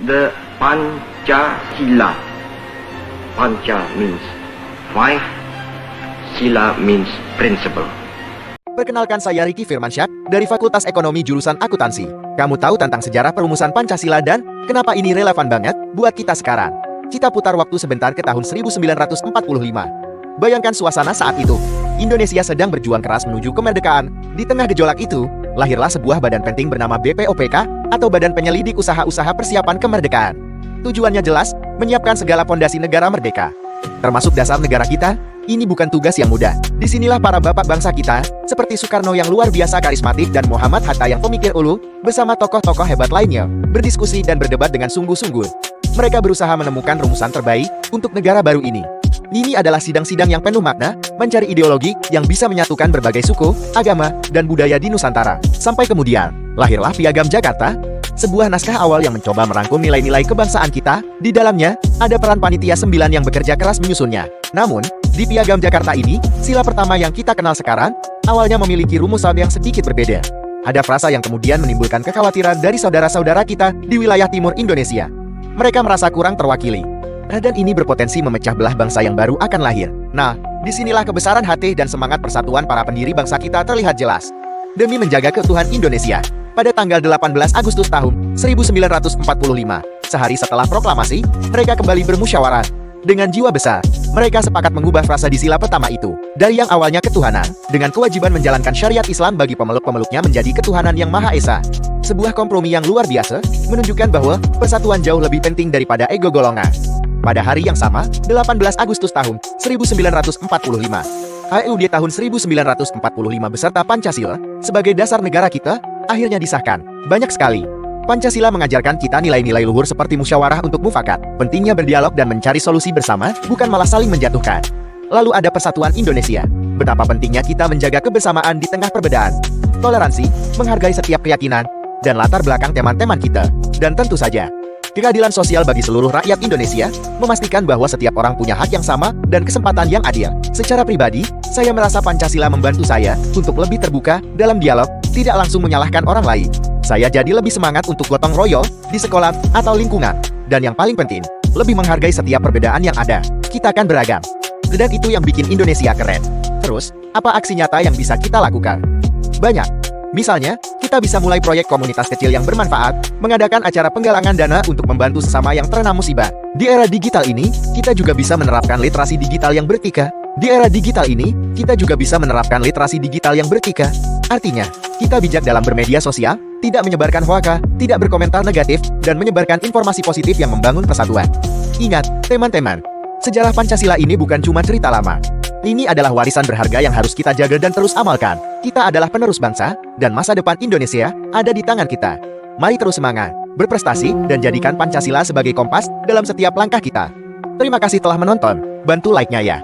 the Pancasila. Panca means five, Sila means principle. Perkenalkan, saya Ricky Firmansyah dari Fakultas Ekonomi jurusan Akuntansi. Kamu tahu tentang sejarah perumusan Pancasila dan kenapa ini relevan banget buat kita sekarang? Kita putar waktu sebentar ke tahun 1945. Bayangkan suasana saat itu. Indonesia sedang berjuang keras menuju kemerdekaan. Di tengah gejolak itu, lahirlah sebuah badan penting bernama BPOPK atau Badan Penyelidik Usaha-Usaha Persiapan Kemerdekaan. Tujuannya jelas, menyiapkan segala fondasi negara merdeka. Termasuk dasar negara kita. Ini bukan tugas yang mudah. Disinilah para bapak bangsa kita, seperti Soekarno yang luar biasa karismatik dan Muhammad Hatta yang pemikir ulu, bersama tokoh-tokoh hebat lainnya, berdiskusi dan berdebat dengan sungguh-sungguh. Mereka berusaha menemukan rumusan terbaik untuk negara baru ini. Ini adalah sidang-sidang yang penuh makna, mencari ideologi yang bisa menyatukan berbagai suku, agama, dan budaya di Nusantara. Sampai kemudian, lahirlah Piagam Jakarta, sebuah naskah awal yang mencoba merangkum nilai-nilai kebangsaan kita. Di dalamnya, ada peran panitia 9 yang bekerja keras menyusunnya. Namun, di Piagam Jakarta ini, sila pertama yang kita kenal sekarang, awalnya memiliki rumusan yang sedikit berbeda. Ada frasa yang kemudian menimbulkan kekhawatiran dari saudara-saudara kita di wilayah timur Indonesia. Mereka merasa kurang terwakili. Dan ini berpotensi memecah belah bangsa yang baru akan lahir. Nah, disinilah kebesaran hati dan semangat persatuan para pendiri bangsa kita terlihat jelas. Demi menjaga keutuhan Indonesia, pada tanggal 18 Agustus tahun 1945, sehari setelah proklamasi, mereka kembali bermusyawarah. Dengan jiwa besar, mereka sepakat mengubah frasa di sila pertama itu. Dari yang awalnya ketuhanan, dengan kewajiban menjalankan syariat Islam bagi pemeluk-pemeluknya menjadi ketuhanan yang Maha Esa. Sebuah kompromi yang luar biasa, menunjukkan bahwa persatuan jauh lebih penting daripada ego golongan. Pada hari yang sama, 18 Agustus tahun 1945, HUD tahun 1945 beserta Pancasila, sebagai dasar negara kita, akhirnya disahkan. Banyak sekali. Pancasila mengajarkan kita nilai-nilai luhur seperti musyawarah untuk mufakat, pentingnya berdialog dan mencari solusi bersama, bukan malah saling menjatuhkan. Lalu ada persatuan Indonesia. Betapa pentingnya kita menjaga kebersamaan di tengah perbedaan. Toleransi, menghargai setiap keyakinan, dan latar belakang teman-teman kita. Dan tentu saja, keadilan sosial bagi seluruh rakyat Indonesia, memastikan bahwa setiap orang punya hak yang sama dan kesempatan yang adil. Secara pribadi, saya merasa Pancasila membantu saya untuk lebih terbuka dalam dialog, tidak langsung menyalahkan orang lain. Saya jadi lebih semangat untuk gotong royong di sekolah atau lingkungan. Dan yang paling penting, lebih menghargai setiap perbedaan yang ada. Kita akan beragam. Dan itu yang bikin Indonesia keren. Terus, apa aksi nyata yang bisa kita lakukan? Banyak. Misalnya, kita bisa mulai proyek komunitas kecil yang bermanfaat, mengadakan acara penggalangan dana untuk membantu sesama yang terkena musibah. Di era digital ini, kita juga bisa menerapkan literasi digital yang beretika. Di era digital ini, kita juga bisa menerapkan literasi digital yang beretika. Artinya, kita bijak dalam bermedia sosial, tidak menyebarkan hoax, tidak berkomentar negatif, dan menyebarkan informasi positif yang membangun persatuan. Ingat, teman-teman, sejarah Pancasila ini bukan cuma cerita lama. Ini adalah warisan berharga yang harus kita jaga dan terus amalkan. Kita adalah penerus bangsa, dan masa depan Indonesia ada di tangan kita. Mari terus semangat, berprestasi, dan jadikan Pancasila sebagai kompas dalam setiap langkah kita. Terima kasih telah menonton. Bantu like-nya ya.